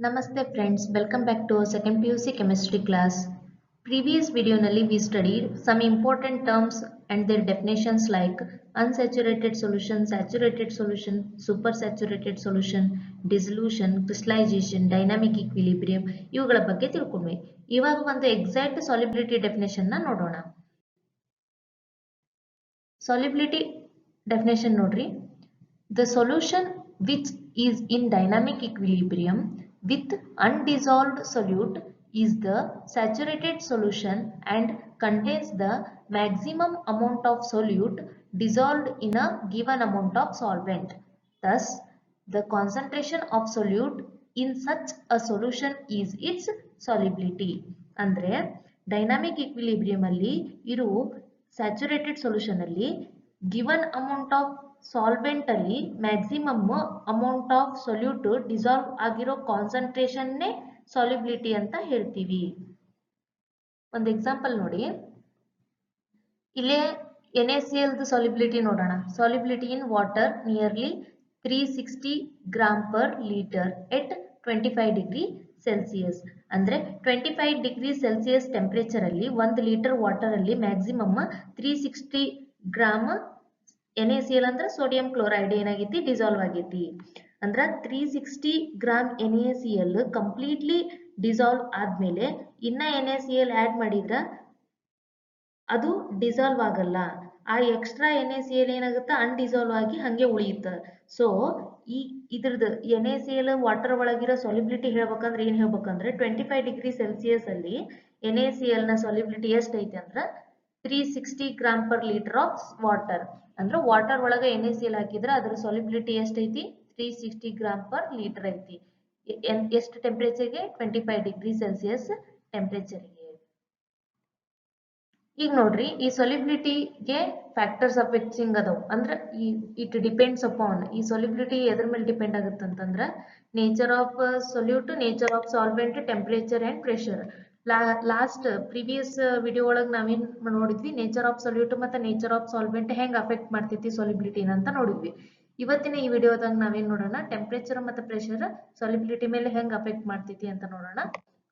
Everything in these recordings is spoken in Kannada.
Namaste friends, welcome back to our second PUC chemistry class. Previous video nalli we studied some important terms and their definitions like unsaturated solution, saturated solution, supersaturated solution, dissolution, crystallization, dynamic equilibrium ಇವುಗಳ ಬಗ್ಗೆ ತಿಳ್ಕೊಂಡ್ವಿ. ಇವಾಗ ಒಂದು exact solubility definition ನ ನೋಡೋಣ. Solubility definition ನೋಡ್ರಿ. The solution which is in dynamic equilibrium with undissolved solute is the saturated solution and contains the maximum amount of solute dissolved in a given amount of solvent. Thus, the concentration of solute in such a solution is its solubility. ಅಂದ್ರೆ dynamic equilibrium ಅಲ್ಲಿ ಇರೋ saturated solution ಅಲ್ಲಿ given amount of solvent ಅಲ್ಲಿ maximum amount of solute dissolve ಆಗಿರೋ ಕಾನ್ಸಂಟ್ರೇಷನ್ ನೇ ಸಾಲ್ಯುಬಿಲಿಟಿ ಅಂತ ಹೇಳ್ತೀವಿ. ಒಂದು ಎಕ್ಸಾಂಪಲ್ ನೋಡಿ, ಇಲ್ಲೇ NaCl ಸಾಲ್ಯುಬಿಲಿಟಿ ನೋಡೋಣ. Solubility in water nearly 360 gram per litre at 25 degree Celsius. ಅಂದ್ರೆ 25 ಡಿಗ್ರಿ ಸೆಲ್ಸಿಯಸ್ ಟೆಂಪರೇಚರ್ ಅಲ್ಲಿ 1 ಲೀಟರ್ ವಾಟರ್ ಅಲ್ಲಿ ಮ್ಯಾಕ್ಸಿಮಮ್ 360 ಗ್ರಾಮ್ NaCl ಅಂದ್ರೆ ಸೋಡಿಯಂ ಕ್ಲೋರೈಡ್ ಏನಾಗೈತಿ ಡಿಸಾಲ್ವ್ ಆಗೈತಿ. ಅಂದ್ರ 360 ಗ್ರಾಮ್ NaCl ಕಂಪ್ಲೀಟ್ಲಿ ಡಿಸಾಲ್ವ್ ಆದ್ಮೇಲೆ ಇನ್ನ NaCl ಆಡ್ ಮಾಡಿದ್ರ ಅದು ಡಿಸಾಲ್ವ್ ಆಗಲ್ಲ. ಆ ಎಕ್ಸ್ಟ್ರಾ NaCl ಏನಾಗುತ್ತೆ ಅನ್ಡಿಸಾಲ್ವ್ ಆಗಿ ಹಂಗೆ ಉಳಿಯುತ್ತ. ಸೊ ಈ ಇದ್ರದ್ದು NaCl ವಾಟರ್ ಒಳಗಿರೋ ಸಾಲ್ಯುಬಿಲಿಟಿ ಹೇಳ್ಬೇಕಂದ್ರೆ ಏನ್ ಹೇಳ್ಬೇಕಂದ್ರೆ 25 ಡಿಗ್ರಿ ಸೆಲ್ಸಿಯಸ್ ಅಲ್ಲಿ NaCl ನ ಸಾಲ್ಯುಬಿಲಿಟಿ ಎಷ್ಟು ಐತಿ ಅಂದ್ರ 360 gram per litre of water. ಅಂದ್ರೆ ವಾಟರ್ ಒಳಗೆ NaCl ಹಾಕಿದ್ರೆ ಅದರ ಸಾಲ್ಯುಬಿಲಿಟಿ ಎಷ್ಟೈತಿ 360 ಗ್ರಾಮ್ ಪರ್ ಲೀಟರ್ ಐತಿ. ಎಷ್ಟು ಟೆಂಪರೇಚರ್ಗೆ 25 ಡಿಗ್ರಿ ಸೆಲ್ಸಿಯಸ್ ಟೆಂಪರೇಚರ್ಗೆ. ಈಗ ನೋಡ್ರಿ, ಈ ಸಾಲ್ಯುಬಿಲಿಟಿಗೆ ಫ್ಯಾಕ್ಟರ್ಸ್ ಆಫ್ ಮಿಕ್ಸಿಂಗ್ ಅದಾವ. ಅಂದ್ರೆ ಇಟ್ ಡಿಪೆಂಡ್ಸ್ ಅಪಾನ್ ಈ ಸಾಲ್ಯುಬಿಲಿಟಿ ಎದ್ರ ಮೇಲೆ ಡಿಪೆಂಡ್ ಆಗುತ್ತೆ ಅಂತಂದ್ರ nature of solute, nature of solvent, temperature and pressure. Last previous video ಒಳಗೆ ನಾವೇನ್ ನೋಡಿದ್ವಿ, ನೇಚರ್ ಆಫ್ ಸೊಲ್ಯೂಟ್ ಮತ್ತೆ ನೇಚರ್ ಆಫ್ ಸಾಲ್ವೆಂಟ್ ಹೆಂಗ್ ಅಫೆಕ್ಟ್ ಮಾಡ್ತೈತಿ ಸಾಲ್ಯುಬಿಲಿಟಿನ ಅಂತ ನೋಡಿದ್ವಿ. ಇವತ್ತಿನ ಈ ವಿಡಿಯೋದಾಗ ನಾವೇನ್ ನೋಡೋಣ, ಟೆಂಪರೇಚರ್ ಮತ್ತೆ ಪ್ರೆಷರ್ ಸಾಲ್ಯುಬಿಲಿಟಿ ಮೇಲೆ ಹೆಂಗ್ ಅಫೆಕ್ಟ್ ಮಾಡ್ತೈತಿ ಅಂತ ನೋಡೋಣ.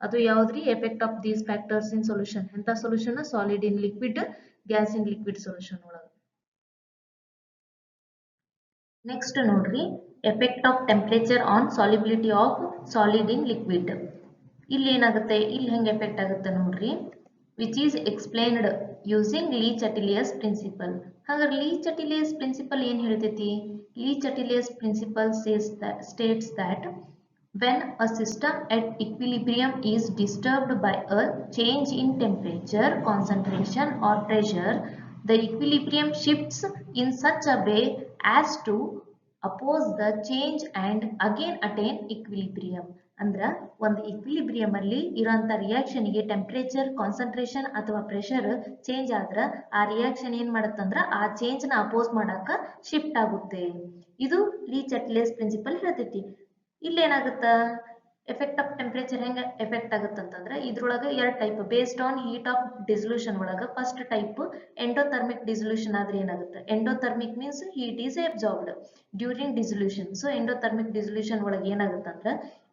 ಅದು ಯಾವ್ದ್ರಿ, effect of these factors in solution. ಎಂತ solution? Solid in liquid, gas in liquid solution ಒಳಗ. ನೆಕ್ಸ್ಟ್ ನೋಡ್ರಿ, effect of temperature on solubility of solid in liquid. ಇಲ್ಲಿ ಏನಾಗುತ್ತೆ, ಇಲ್ಲಿ ಹೆಂಗೆ ಎಫೆಕ್ಟ್ ಆಗುತ್ತೆ ನೋಡ್ರಿ, which is explained using Le Chatelier's principle. ಹಾಗಾದ್ರೆ ಲೀ-ಚಟಿಲಿಯಸ್ ಪ್ರಿನ್ಸಿಪಲ್ ಏನ್ ಹೇಳ್ತೈತಿ? Le Chatelier's principle states that when a system at equilibrium is disturbed by a change in temperature, concentration or pressure, the equilibrium shifts in such a way as to oppose the change and again attain equilibrium. ಅಂದ್ರ ಒಂದು ಇಕ್ವಿಲಿಬ್ರಿಯಂ ಅಲ್ಲಿ ಇರೋಂಥ ರಿಯಾಕ್ಷನ್ ಗೆ ಟೆಂಪರೇಚರ್, ಕಾನ್ಸಂಟ್ರೇಷನ್ ಅಥವಾ ಪ್ರೆಷರ್ ಚೇಂಜ್ ಆದ್ರ ಆ ರಿಯಾಕ್ಷನ್ ಏನ್ ಮಾಡತ್ತಂದ್ರ ಆ ಚೇಂಜ್ ನ ಅಪೋಸ್ ಮಾಡಾಕ ಶಿಫ್ಟ್ ಆಗುತ್ತೆ. ಇದು ಲೀ-ಚಟಿಲಿಯಸ್ ಪ್ರಿನ್ಸಿಪಲ್ ಹೇಳ್ತೈತಿ. ಇಲ್ಲಿ ಏನಾಗುತ್ತ, ಎಫೆಕ್ಟ್ ಆಫ್ ಟೆಂಪರೇಚರ್ ಹೆಂಗ ಎಫೆಕ್ಟ್ ಆಗುತ್ತಂತಂದ್ರೆ ಇದ್ರೊಳಗ ಎರಡು type based on heat of dissolution ಒಳಗ. ಫಸ್ಟ್ ಟೈಪ್ ಎಂಡೋಥರ್ಮಿಕ್ ಡಿಸಲ್ಯೂಷನ್ ಆದ್ರೆ ಏನಾಗುತ್ತೆ, endothermic means heat is absorbed during dissolution. So endothermic dissolution ಒಳಗೆ ಏನಾಗುತ್ತಂದ್ರ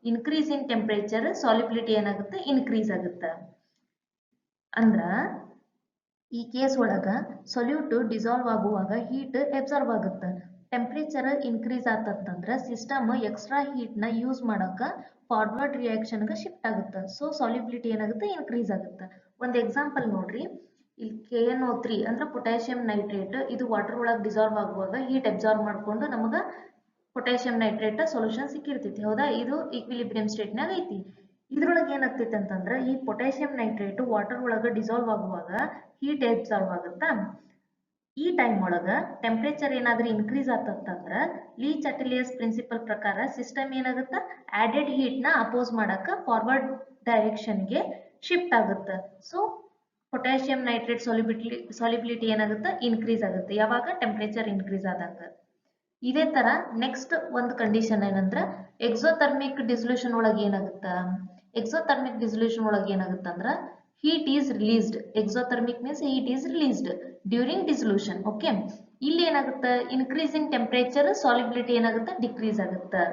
ಇನ್ಕ್ರೀಸ್ ಇನ್ ಟೆಂಪರೇಚರ್, ಸಾಲ್ಯುಬಿಲಿಟಿ ಏನಾಗುತ್ತೆ ಇನ್ಕ್ರೀಸ್ ಆಗುತ್ತೆ. ಅಂದ್ರ ಈ ಕೇಸ್ ಒಳಗ ಸೊಲ್ಯೂಟ್ ಡಿಸಾಲ್ವ್ ಆಗುವಾಗ ಹೀಟ್ ಅಬ್ಸಾರ್ಬ್ ಆಗುತ್ತೆ. ಟೆಂಪರೇಚರ್ ಇನ್ಕ್ರೀಸ್ ಆತಂದ್ರ ಸಿಸ್ಟಮ್ ಎಕ್ಸ್ಟ್ರಾ ಹೀಟ್ ನ ಯೂಸ್ ಮಾಡಕ ಫಾರ್ವರ್ಡ್ ರಿಯಾಕ್ಷನ್ ಗೆ ಶಿಫ್ಟ್ ಆಗುತ್ತೆ. ಸೊ ಸಾಲ್ಯುಬಿಲಿಟಿ ಏನಾಗುತ್ತೆ ಇನ್ಕ್ರೀಸ್ ಆಗುತ್ತೆ. ಒಂದು ಎಕ್ಸಾಂಪಲ್ ನೋಡ್ರಿ, ಇಲ್ಲಿ KNO3 ಅಂದ್ರೆ ಪೊಟ್ಯಾಷಿಯಂ ನೈಟ್ರೇಟ್, ಇದು ವಾಟರ್ ಒಳಗೆ ಡಿಸಾಲ್ವ್ ಆಗುವಾಗ ಹೀಟ್ ಅಬ್ಸಾರ್ಬ್ ಮಾಡ್ಕೊಂಡು ನಮಗ ಪೊಟ್ಯಾಷಿಯಂ ನೈಟ್ರೇಟ್ ಸೊಲ್ಯೂಷನ್ ಸಿಕ್ಕಿರ್ತೈತಿ. ಹೌದಾ? ಇದು ಈಕ್ವಿಲಿಬ್ರಿಯಂ ಸ್ಟೇಟ್ ನಾಗ ಐತಿ. ಇದ್ರೊಳಗೆ ಏನಾಗ್ತೈತಿ ಅಂತಂದ್ರ ಈ ಪೊಟ್ಯಾಷಿಯಂ ನೈಟ್ರೇಟ್ ವಾಟರ್ ಒಳಗೆ ಡಿಸಾಲ್ವ್ ಆಗುವಾಗ ಹೀಟ್ ಅಬ್ಸಾರ್ಬ್ ಆಗುತ್ತಾ. ಈ ಟೈಮ್ ಒಳಗ ಟೆಂಪರೇಚರ್ ಏನಾದ್ರೂ ಇನ್ಕ್ರೀಸ್ ಆತಂದ್ರ ಲೀ-ಚಟಿಲಿಯಸ್ ಪ್ರಿನ್ಸಿಪಲ್ ಪ್ರಕಾರ ಸಿಸ್ಟಮ್ ಏನಾಗುತ್ತ ಆಡೆಡ್ ಹೀಟ್ ನ ಅಪೋಸ್ ಮಾಡಕ ಫಾರ್ವರ್ಡ್ ಡೈರೆಕ್ಷನ್ ಗೆ ಶಿಫ್ಟ್ ಆಗುತ್ತೆ. ಸೊ ಪೊಟ್ಯಾಷಿಯಂ ನೈಟ್ರೇಟ್ ಸಾಲ್ಯುಬಿಲಿಟಿ ಏನಾಗುತ್ತೆ ಇನ್ಕ್ರೀಸ್ ಆಗುತ್ತೆ. ಯಾವಾಗ? ಟೆಂಪರೇಚರ್ ಇನ್ಕ್ರೀಸ್ ಆದಾಗ. ಇದೇ ತರ ನೆಕ್ಸ್ಟ್ ಒಂದು ಕಂಡೀಷನ್ ಏನಂದ್ರ ಎಕ್ಸೋಥರ್ಮಿಕ್ ಡಿಸಲ್ಯೂಷನ್ ಒಳಗೆ ಏನಾಗುತ್ತ, ಎಕ್ಸೋಥರ್ಮಿಕ್ ಡಿಸಲ್ಯೂಷನ್ ಒಳಗೆ ಏನಾಗುತ್ತಂದ್ರ heat is released. Exothermic means heat is released during dissolution. Okay, ಇಲ್ಲಿ ಏನಾಗುತ್ತೆ, increase in temperature, solubility ಏನಾಗುತ್ತೆ ಡಿಕ್ರೀಸ್ ಆಗುತ್ತೆ.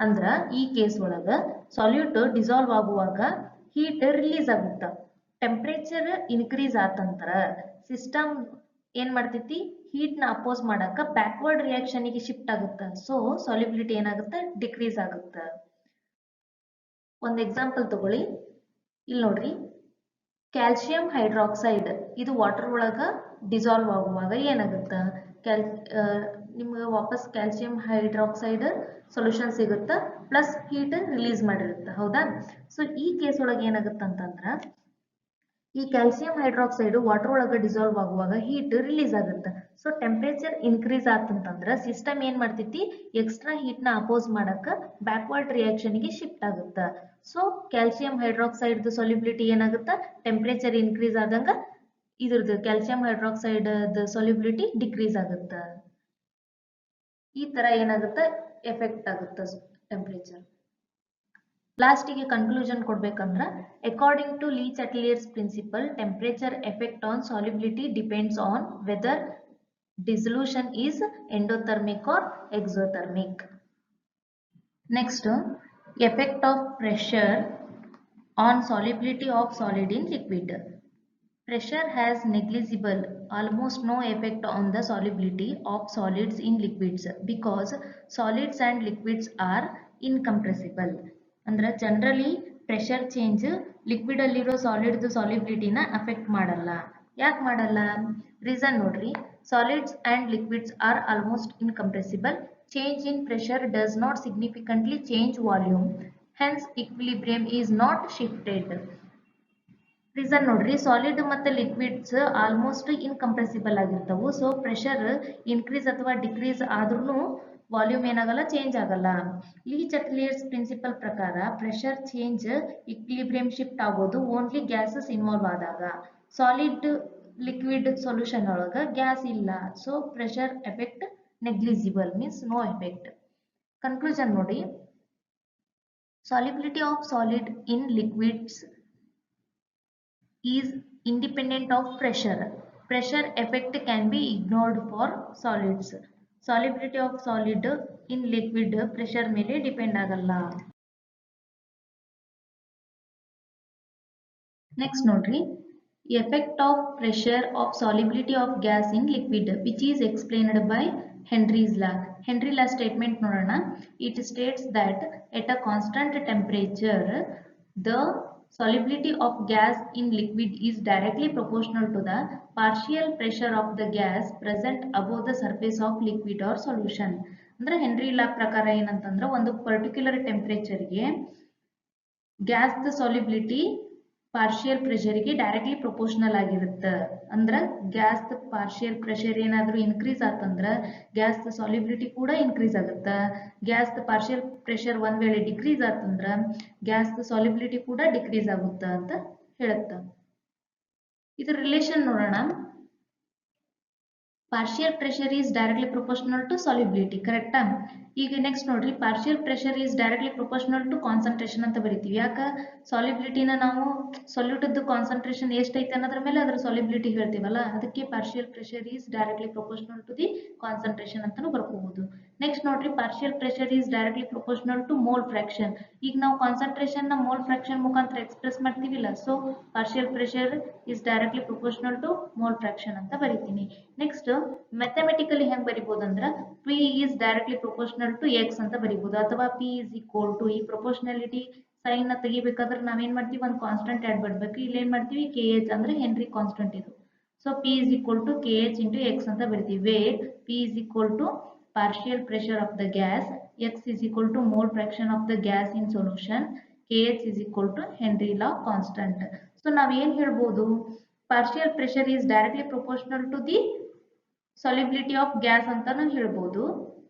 ಅಂದ್ರ ಈ ಕೇಸ್ ಒಳಗ ಸಾಲ್ಯೂಟ್ ಡಿಸಾಲ್ವ್ ಆಗುವಾಗ ಹೀಟ್ ರಿಲೀಸ್ ಆಗುತ್ತ. ಟೆಂಪರೇಚರ್ ಇನ್ಕ್ರೀಸ್ ಆತಂದ್ರ ಸಿಸ್ಟಮ್ ಏನ್ ಮಾಡ್ತೈತಿ, ಹೀಟ್ ನ ಅಪೋಸ್ ಮಾಡಕ ಬ್ಯಾಕ್ವರ್ಡ್ ರಿಯಾಕ್ಷನ್ ಗೆ ಶಿಫ್ಟ್ ಆಗುತ್ತ. ಸೊ ಸಾಲ್ಯುಬಿಲಿಟಿ ಏನಾಗುತ್ತೆ, ಡಿಕ್ರೀಸ್ ಆಗುತ್ತ. ಒಂದು ಎಕ್ಸಾಂಪಲ್ ತಗೊಳ್ಳಿ. ಇಲ್ಲಿ ನೋಡ್ರಿ, ಕ್ಯಾಲ್ಸಿಯಂ ಹೈಡ್ರಾಕ್ಸೈಡ್ ಇದು ವಾಟರ್ ಒಳಗ ಡಿಸಾಲ್ವ್ ಆಗುವಾಗ ಏನಾಗುತ್ತ, ನಿಮ್ಗೆ ವಾಪಸ್ ಕ್ಯಾಲ್ಸಿಯಂ ಹೈಡ್ರಾಕ್ಸೈಡ್ ಸೊಲ್ಯೂಷನ್ ಸಿಗುತ್ತ, ಪ್ಲಸ್ ಹೀಟ್ ರಿಲೀಸ್ ಮಾಡಿರುತ್ತೆ, ಹೌದಾ. ಸೊ ಈ ಕೇಸ್ ಒಳಗೆ ಏನಾಗುತ್ತೆ ಅಂತಂದ್ರ, ಈ ಕ್ಯಾಲ್ಸಿಯಂ ಹೈಡ್ರಾಕ್ಸೈಡ್ ವಾಟರ್ ಒಳಗೆ ಡಿಸಾಲ್ವ್ ಆಗುವಾಗ ಹೀಟ್ ರಿಲೀಸ್ ಆಗುತ್ತೆ. ಸೊ ಟೆಂಪರೇಚರ್ ಇನ್ಕ್ರೀಸ್ ಆತಂತಂದ್ರ ಸಿಸ್ಟಮ್ ಏನ್ ಮಾಡ್ತೈತಿ, ಎಕ್ಸ್ಟ್ರಾ ಹೀಟ್ ನ ಅಪೋಸ್ ಮಾಡಕ ಬ್ಯಾಕ್ವರ್ಡ್ ರಿಯಾಕ್ಷನ್ ಗೆ ಶಿಫ್ಟ್ ಆಗುತ್ತ. ಸೊ ಕ್ಯಾಲ್ಸಿಯಂ ಹೈಡ್ರಾಕ್ಸೈಡ್ ಸೊಲ್ಯುಬಿಲಿಟಿ ಏನಾಗುತ್ತ, ಟೆಂಪರೇಚರ್ ಇನ್ಕ್ರೀಸ್ ಆದಂಗ ಇದ್ರದ್ದು ಕ್ಯಾಲ್ಸಿಯಂ ಹೈಡ್ರಾಕ್ಸೈಡ್ ಸೊಲ್ಯುಬಿಲಿಟಿ ಡಿಕ್ರೀಸ್ ಆಗುತ್ತ. ಈ ತರ ಏನಾಗುತ್ತೆ, ಎಫೆಕ್ಟ್ ಆಗುತ್ತೆ ಟೆಂಪರೇಚರ್. ಲಾಸ್ಟಿಗೆ ಕನ್ಕ್ಲೂಷನ್ ಕೊಡ್ಬೇಕಂದ್ರ, according to Le Chatelier's principle, temperature effect on solubility depends on whether dissolution is endothermic or exothermic. Next, effect of pressure on solubility of solid in liquid. Pressure has negligible, almost no effect on the solubility of solids in liquids because solids and liquids are incompressible. ಅಂದ್ರೆ ಜನರಲಿ ಪ್ರೆಷರ್ ಚೇಂಜ್ ಲಿಕ್ವಿಡ್ ಅಲ್ಲಿರೋ ಸಾಲಿಡ್ ಸಾಲ್ಯುಬಿಲಿಟಿನ ಅಫೆಕ್ಟ್ ಮಾಡಲ್ಲ. ಯಾಕೆ ಮಾಡಲ್ಲ? ರೀಸನ್ ನೋಡ್ರಿ, solids and liquids are almost incompressible. Change in pressure does not significantly change volume, hence equilibrium is not shifted. Reason ನೋಡ್ರಿ, ಸಾಲಿಡ್ ಮತ್ತು ಲಿಕ್ವಿಡ್ಸ್ ಆಲ್ಮೋಸ್ಟ್ ಇನ್ಕಂಪ್ರೆಸಿಬಲ್ ಆಗಿರ್ತವು. ಸೊ ಪ್ರೆಷರ್ ಇನ್ಕ್ರೀಸ್ ಅಥವಾ ಡಿಕ್ರೀಸ್ ಆದ್ರೂ ವಾಲ್ಯೂಮ್ ಏನಾಗಲ್ಲ, ಚೇಂಜ್ ಆಗಲ್ಲ. ಲೀ ಚಾಟೆಲಿಯರ್ಸ್ ಪ್ರಿನ್ಸಿಪಲ್ ಪ್ರಕಾರ ಪ್ರೆಷರ್ ಚೇಂಜ್ ಇಕ್ವಿಲಿಬ್ರಿಯಂ ಶಿಫ್ಟ್ ಆಗೋದು ಓನ್ಲಿ ಗ್ಯಾಸಸ್ ಇನ್ವಾಲ್ವ್ ಆದಾಗ. ಸಾಲಿಡ್ ಲಿಕ್ವಿಡ್ ಸೊಲ್ಯೂಷನ್ ಒಳಗ ಗ್ಯಾಸ್ ಇಲ್ಲ. So pressure effect negligible, means no effect. Conclusion ನೋಡಿ, solubility of solid in liquids is independent of pressure. Pressure effect can be ignored for solids. Solubility of solid in liquid pressure ಮೇಲೆ ಡಿಪೆಂಡ್ ಆಗಲ್ಲ. ನೆಕ್ಸ್ಟ್ ನೋಡ್ರಿ, effect of pressure of solubility of gas in liquid which is explained by Henry's law. Henry law statement ನೋಡೋಣ. It states that at a constant temperature the solubility of gas in liquid is directly proportional to the partial pressure of the gas present above the surface of liquid or solution. ಅಂದ್ರೆ ಹೆನ್ರಿ ಲಾ ಪ್ರಕಾರ ಏನಂತಂದ್ರೆ, ಒಂದು ಪರ್ಟಿಕ್ಯುಲರ್ ಟೆಂಪರೇಚರ್ಗೆ ಗ್ಯಾಸ್ ಸಾಲ್ಯುಬಿಲಿಟಿ ಪಾರ್ಷಿಯಲ್ ಪ್ರೆಷರ್ಗೆ ಡೈರೆಕ್ಟ್ಲಿ ಪ್ರೊಪೋರ್ಷನಲ್ ಆಗಿರುತ್ತೆ. ಅಂದ್ರೆ ಗ್ಯಾಸ್ ಪಾರ್ಷಿಯಲ್ ಪ್ರೆಷರ್ ಏನಾದರೂ ಇನ್ಕ್ರೀಸ್ ಆತಂದ್ರೆ ಗ್ಯಾಸ್ ಸಾಲ್ಯುಬಿಲಿಟಿ ಕೂಡ ಇನ್ಕ್ರೀಸ್ ಆಗುತ್ತೆ. ಗ್ಯಾಸ್ ಪಾರ್ಷಿಯಲ್ ಪ್ರೆಷರ್ ಒಂದ್ ವೇಳೆ ಡಿಕ್ರೀಸ್ ಆತಂದ್ರೆ ಗ್ಯಾಸ್ ಸಾಲ್ಯುಬಿಲಿಟಿ ಕೂಡ ಡಿಕ್ರೀಸ್ ಆಗುತ್ತೆ ಅಂತ ಹೇಳುತ್ತೆ. ಇದ್ರ ರಿಲೇಷನ್ ನೋಡೋಣ. Partial pressure is directly proportional to solubility, ಕರೆಕ್ಟಾ? ಈಗ ನೆಕ್ಸ್ಟ್ ನೋಡ್ರಿ, partial pressure is directly proportional to concentration ಅಂತ ಬರಿತೀವಿ. ಯಾಕ? ಸಾಲ್ಯುಬಿಲಿಟಿನ ನಾವು ಸೊಲ್ಯೂಟದ್ದು ಕಾನ್ಸಂಟ್ರೇಷನ್ ಎಷ್ಟೈತೆ ಅನ್ನೋದ್ರ ಮೇಲೆ ಅದರ ಸಾಲ್ಯುಬಿಲಿಟಿ ಹೇಳ್ತೀವಲ್ಲ, ಅದಕ್ಕೆ partial pressure is directly proportional to the concentration ಅಂತಾನೂ ಬರ್ಕೋಬಹುದು. ನೆಕ್ಸ್ಟ್ ನೋಡ್ರಿ, partial pressure is directly proportional to mole fraction. ಈಗ ನಾವು ಕಾನ್ಸಂಟ್ರೇಷನ್ ನ ಮೋಲ್ ಫ್ರಾಕ್ಷನ್ ಮುಖಾಂತರ ಎಕ್ಸ್ಪ್ರೆಸ್ ಮಾಡ್ತೀವಿಲ್ಲ, so partial pressure is directly proportional to mole fraction ಅಂತ ಬರಿತೀನಿ. ನೆಕ್ಸ್ಟ್ ಮ್ಯಾಥಮೆಟಿಕಲಿ ಹೆಂಗ್ ಬರಿಬಹುದು ಅಂದ್ರೆ, P is directly proportional to X ಅಂತ ಬರಿಬಹುದು, ಅಥವಾ P is equal to, ಈ ಪ್ರೊಪೋರ್ಷನಾಲಿಟಿ ಸೈನ್ ನ ತೆಗಿಬೇಕಾದ್ರೆ ನಾವೇನ್ ಮಾಡ್ತೀವಿ, ಒಂದು ಕಾನ್ಸ್ಟೆಂಟ್ ಆಡ್ ಮಾಡ್ಬೇಕು. ಇಲ್ಲಿ ಏನ್ ಮಾಡ್ತೀವಿ, KH ಅಂದ್ರೆ ಹೆನ್ರಿ ಕಾನ್ಸ್ಟೆಂಟ್ ಇದು. So P is equal to KH into X ಅಂತ ಬರಿತೀವಿ. Where P is equal to partial pressure of the gas, X is equal to mole fraction of the gas in solution, KH is equal to Henry law constant. So ನಾವೇನ್ ಹೇಳ್ಬೋದು, partial pressure is directly proportional to the solubility of gas ಅಂತಾನು ಹೇಳ್ಬೋದು,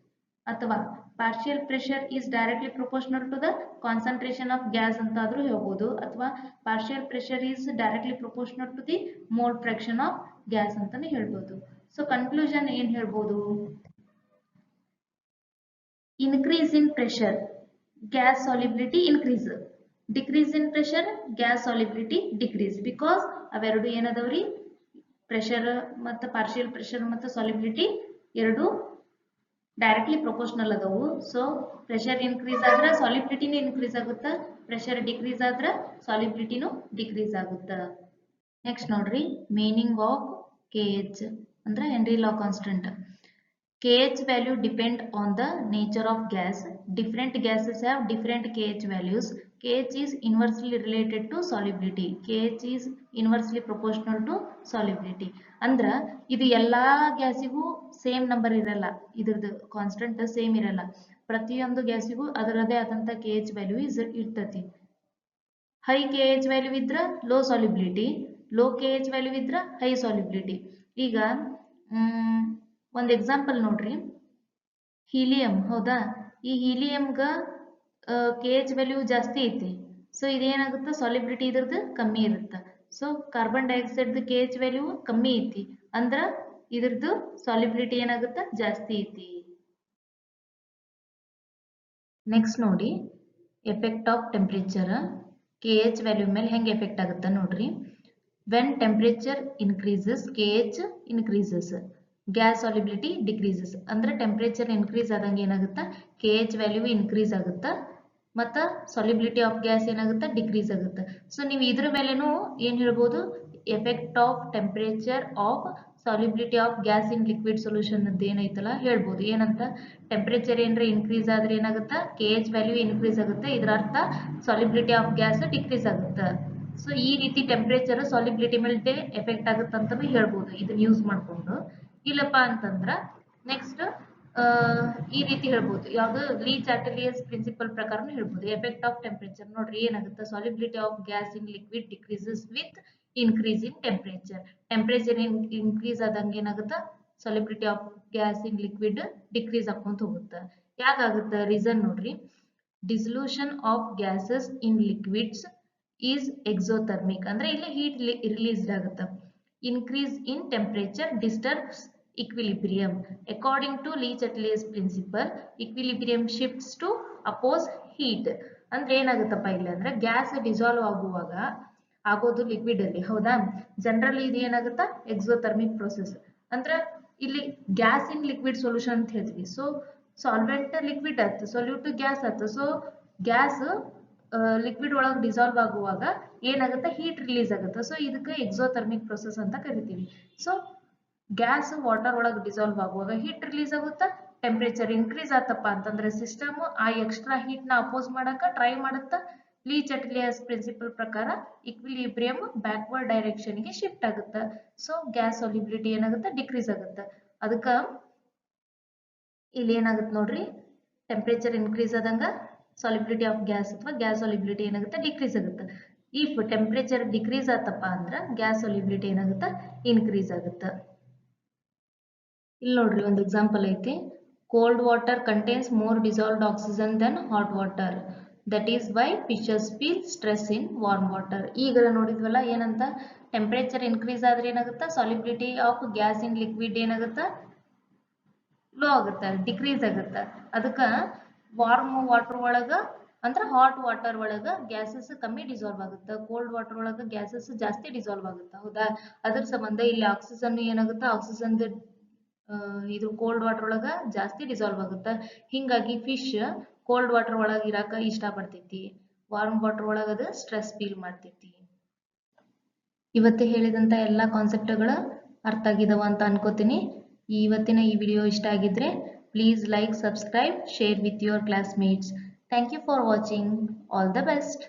ಅಥವಾ partial pressure is directly proportional to the concentration of gas ಅಂತ ಆದ್ರೂ ಹೇಳ್ಬೋದು, ಅಥವಾ partial pressure is directly proportional to the mole fraction of gas ಅಂತಾನೆ ಹೇಳ್ಬೋದು. ಸೊ ಕನ್ಕ್ಲೂಷನ್ ಏನ್ ಹೇಳ್ಬೋದು, increase in pressure gas solubility increase, decrease in pressure gas solubility decrease, because ಅವೆರಡು ಏನದವ್ರಿ, ಪ್ರೆಷರ್ ಮತ್ತು ಪಾರ್ಷಿಯಲ್ ಪ್ರೆಷರ್ ಮತ್ತು ಸಾಲ್ಯುಬಿಲಿಟಿ ಎರಡು ಡೈರೆಕ್ಟ್ಲಿ ಪ್ರೊಪೋರ್ಷನಲ್ ಅದಾವು. ಸೊ ಪ್ರೆಷರ್ ಇನ್ಕ್ರೀಸ್ ಆದ್ರೆ ಸಾಲಿಬಿಲಿಟಿನೂ ಇನ್ಕ್ರೀಸ್ ಆಗುತ್ತೆ, ಪ್ರೆಷರ್ ಡಿಕ್ರೀಸ್ ಆದ್ರೆ ಸಾಲಿಬಿಲಿಟಿನೂ ಡಿಕ್ರೀಸ್ ಆಗುತ್ತೆ. ನೆಕ್ಸ್ಟ್ ನೋಡ್ರಿ ಮೀನಿಂಗ್ ಆಫ್ KH ಅಂದ್ರೆ Henry law constant. KH value depend on the nature of gas. Different gases have different KH values. KH is inversely related to solubility. KH is inversely proportional to solubility. ಅಂದ್ರ ಇದು ಎಲ್ಲಾ ಗ್ಯಾಸಿಗೂ ಸೇಮ್ ನಂಬರ್ ಇರಲ್ಲ, ಇದ್ರದ್ದು ಕಾನ್ಸ್ಟೆಂಟ್ ಸೇಮ್ ಇರಲ್ಲ. ಪ್ರತಿಯೊಂದು ಗ್ಯಾಸಿಗೂ ಅದರದೇ ಆದಂತ KH ವ್ಯಾಲ್ಯೂ ಇರ್ತತಿ. ಹೈ KH ವ್ಯಾಲ್ಯೂ ಇದ್ರ low solubility, low KH value ಇದ್ರ ಹೈ ಸಾಲ್ಯುಬಿಲಿಟಿ. ಈಗ ಒಂದು ಎಕ್ಸಾಂಪಲ್ ನೋಡ್ರಿ, ಹೀಲಿಯಂ ಹೌದಾ, ಈ ಹೀಲಿಯಂಗ KH ವ್ಯಾಲ್ಯೂ ಜಾಸ್ತಿ ಐತಿ. ಸೊ ಇದೇನಾಗುತ್ತೆ ಸಾಲಿಬಿಲಿಟಿ ಇದ್ರದ್ದು ಕಮ್ಮಿ ಇರುತ್ತೆ. So carbon dioxide KH value ಕಮ್ಮಿ ಐತಿ ಅಂದ್ರ ಇದ್ರದ್ದು ಸಾಲಿಬಿಲಿಟಿ ಏನಾಗುತ್ತೆ ಜಾಸ್ತಿ ಐತಿ. ನೆಕ್ಸ್ಟ್ ನೋಡಿ effect of temperature KH value ಮೇಲೆ ಹೆಂಗೆ ಎಫೆಕ್ಟ್ ಆಗುತ್ತೆ ನೋಡ್ರಿ. When temperature increases KH increases, gas solubility decreases. ಅಂದ್ರೆ ಟೆಂಪರೇಚರ್ ಇನ್ಕ್ರೀಸ್ ಆದಂಗೆ ಏನಾಗುತ್ತೆ KH ವ್ಯಾಲ್ಯೂ ಇನ್ಕ್ರೀಸ್ ಆಗುತ್ತೆ ಮತ್ತು ಸಾಲಿಬಿಲಿಟಿ ಆಫ್ ಗ್ಯಾಸ್ ಏನಾಗುತ್ತೆ ಡಿಕ್ರೀಸ್ ಆಗುತ್ತೆ. ಸೊ ನೀವು ಇದ್ರ ಮೇಲೇನು ಏನು ಹೇಳ್ಬೋದು, effect of temperature of solubility of gas in liquid solution ಅಂತ ಏನೈತಲ್ಲ ಹೇಳ್ಬೋದು. ಏನಂತ, ಟೆಂಪರೇಚರ್ ಏನಾರ ಇನ್ಕ್ರೀಸ್ ಆದ್ರೆ ಏನಾಗುತ್ತೆ KH ವ್ಯಾಲ್ಯೂ ಇನ್ಕ್ರೀಸ್ ಆಗುತ್ತೆ, ಇದರ ಅರ್ಥ ಸಾಲಿಬಿಲಿಟಿ ಆಫ್ ಗ್ಯಾಸ್ ಡಿಕ್ರೀಸ್ ಆಗುತ್ತೆ. ಸೊ ಈ ರೀತಿ ಟೆಂಪರೇಚರ್ ಸಾಲಿಬಿಲಿಟಿ ಮೇಲೆ ಎಫೆಕ್ಟ್ ಆಗುತ್ತೆ ಅಂತ ಹೇಳ್ಬೋದು ಇದನ್ನ ಯೂಸ್ ಮಾಡಿಕೊಂಡು. ಇಲ್ಲಪ್ಪ ಅಂತಂದ್ರ ನೆಕ್ಸ್ಟ್ ಈ ರೀತಿ ಹೇಳ್ಬೋದು, ಯಾವುದು ಲೀ ಚಾಟಲಿಯಸ್ ಪ್ರಿನ್ಸಿಪಲ್ ಪ್ರಕಾರನೂ ಹೇಳ್ಬೋದು. ಎಫೆಕ್ಟ್ ಆಫ್ ಟೆಂಪರೇಚರ್ ನೋಡ್ರಿ ಏನಾಗುತ್ತೆ, solubility of gas in liquid decreases with increase in temperature. Temperature increase ಆದಂಗೆ ಏನಾಗುತ್ತೆ solubility of gas in liquid decrease ಆಕೊಂತ ಹೋಗುತ್ತೆ. ಯಾಕಾಗುತ್ತೆ ರೀಸನ್ ನೋಡ್ರಿ, dissolution of gases in liquids is exothermic, ಅಂದ್ರೆ ಇಲ್ಲಿ ಹೀಟ್ ರಿಲೀಸ್ ಆಗುತ್ತೆ. Increase in temperature disturbs equilibrium. According to Lee Chatelier principle, equilibrium shifts to oppose heat. ಅಂದ್ರೆ ಏನಾಗುತ್ತಪ್ಪ ಇಲ್ಲ ಅಂದ್ರೆ ಗ್ಯಾಸ್ ಡಿಸಾಲ್ವ್ ಆಗುವಾಗ ಆಗೋದು ಲಿಕ್ವಿಡ್ ಅಲ್ಲಿ ಹೌದಾ, ಜನರಲಿ ಇದು ಏನಾಗುತ್ತಾ ಎಕ್ಸೋಥರ್ಮಿಕ್ ಪ್ರೋಸೆಸ್. ಅಂದ್ರೆ ಇಲ್ಲಿ ಗ್ಯಾಸ್ ಇನ್ ಲಿಕ್ವಿಡ್ ಸೊಲ್ಯೂಷನ್ ಅಂತ ಹೇಳ್ತೀವಿ. ಸೊ ಸಾಲ್ವೆಂಟ್ ಲಿಕ್ವಿಡ್ ಆಯ್ತು, ಸೊಲ್ಯೂಟ್ ಗ್ಯಾಸ್ ಆಯ್ತು. ಸೊ ಗ್ಯಾಸ್ ಲಿಕ್ವಿಡ್ ಒಳಗೆ ಡಿಸಾಲ್ವ್ ಆಗುವಾಗ ಏನಾಗುತ್ತೆ ಹೀಟ್ ರಿಲೀಸ್ ಆಗುತ್ತೆ. ಸೊ ಇದಕ್ಕೆ ಎಕ್ಸೋಥರ್ಮಿಕ್ ಪ್ರೊಸೆಸ್ ಅಂತ ಕರಿತೀವಿ. ಸೊ ಗ್ಯಾಸ್ ವಾಟರ್ ಒಳಗೆ ಡಿಸಾಲ್ವ್ ಆಗುವಾಗ ಹೀಟ್ ರಿಲೀಸ್ ಆಗುತ್ತಾ, ಟೆಂಪರೇಚರ್ ಇನ್ಕ್ರೀಸ್ ಆತಪ್ಪ ಅಂತಂದ್ರೆ ಸಿಸ್ಟಮ್ ಆ ಎಕ್ಸ್ಟ್ರಾ ಹೀಟ್ ನ ಅಪೋಸ್ ಮಾಡಕ ಟ್ರೈ ಮಾಡುತ್ತಾ. ಲೀ ಚಟಲಿಯಸ್ ಪ್ರಿನ್ಸಿಪಲ್ ಪ್ರಕಾರ ಇಕ್ವಿಲಿಬ್ರಿಯಂ ಬ್ಯಾಕ್ವರ್ಡ್ ಡೈರೆಕ್ಷನ್ ಗೆ ಶಿಫ್ಟ್ ಆಗುತ್ತೆ. ಸೊ ಗ್ಯಾಸ್ ಸಾಲ್ಯುಬಿಲಿಟಿ ಏನಾಗುತ್ತೆ ಡಿಕ್ರೀಸ್ ಆಗುತ್ತೆ. ಅದಕ್ಕೆ ಇಲ್ಲಿ ಏನಾಗುತ್ತೆ ನೋಡ್ರಿ, ಟೆಂಪರೇಚರ್ ಇನ್ಕ್ರೀಸ್ ಆದಂಗ ಸಾಲಿಬಿಲಿಟಿ ಆಫ್ ಗ್ಯಾಸ್ ಅಥವಾ ಗ್ಯಾಸ್ ಸಾಲಿಬಿಲಿಟಿ ಏನಾಗುತ್ತೆ ಡಿಕ್ರೀಸ್ ಆಗುತ್ತೆ. ಇಫ್ ಟೆಂಪರೇಚರ್ ಡಿಕ್ರೀಸ್ ಆತಪ್ಪ ಅಂದ್ರೆ ಗ್ಯಾಸ್ ಸಾಲಿಬಿಲಿಟಿ ಏನಾಗುತ್ತೆ ಇನ್ಕ್ರೀಸ್ ಆಗುತ್ತೆ. ಇಲ್ಲಿ ನೋಡ್ರಿ ಒಂದು ಎಕ್ಸಾಂಪಲ್ ಐತಿ, cold water contains more dissolved oxygen than hot water, that is why fishes feel stress in warm water. ಈಗ ನೋಡಿದ್ವಲ್ಲ ಏನಂತ, ಟೆಂಪರೇಚರ್ ಇನ್ಕ್ರೀಸ್ ಆದ್ರೆ ಏನಾಗುತ್ತೆ solubility of gas in liquid ಏನಾಗುತ್ತೆ ಲೋ ಆಗುತ್ತೆ, ಡಿಕ್ರೀಸ್ ಆಗುತ್ತೆ. ಅದಕ್ಕೆ ವಾರ್ಮ್ ವಾಟರ್ ಒಳಗ ಅಂದ್ರೆ ಹಾಟ್ ವಾಟರ್ ಒಳಗ ಗ್ಯಾಸಸ್ ಕಮ್ಮಿ ಡಿಸಾಲ್ವ್ ಆಗುತ್ತೆ, ಕೋಲ್ಡ್ ವಾಟರ್ ಒಳಗ ಗ್ಯಾಸಸ್ ಜಾಸ್ತಿ ಡಿಸಾಲ್ವ್ ಆಗುತ್ತೆ ಹೌದಾ. ಅದ್ರ ಸಂಬಂಧ ಇಲ್ಲಿ ಆಕ್ಸಿಜನ್ ಏನಾಗುತ್ತೆ, ಆಕ್ಸಿಜನ್ ಇದು ಕೋಲ್ಡ್ ವಾಟರ್ ಒಳಗ ಜಾಸ್ತಿ ಡಿಸಾಲ್ವ್ ಆಗುತ್ತೆ. ಹಿಂಗಾಗಿ ಫಿಶ್ ಕೋಲ್ಡ್ ವಾಟರ್ ಒಳಗ ಇರಾಕ ಇಷ್ಟ ಪಡ್ತೈತಿ, ವಾರ್ಮ್ ವಾಟರ್ ಒಳಗ ಅದು ಸ್ಟ್ರೆಸ್ ಫೀಲ್ ಮಾಡ್ತೈತಿ. ಇವತ್ತು ಹೇಳಿದಂತ ಎಲ್ಲಾ ಕಾನ್ಸೆಪ್ಟ್ಗಳು ಅರ್ಥ ಆಗಿದಾವ ಅಂತ ಅನ್ಕೋತೀನಿ. ಇವತ್ತಿನ ಈ ವಿಡಿಯೋ ಇಷ್ಟ ಆಗಿದ್ರೆ please like, subscribe, share with your classmates. Thank you for watching. All the best.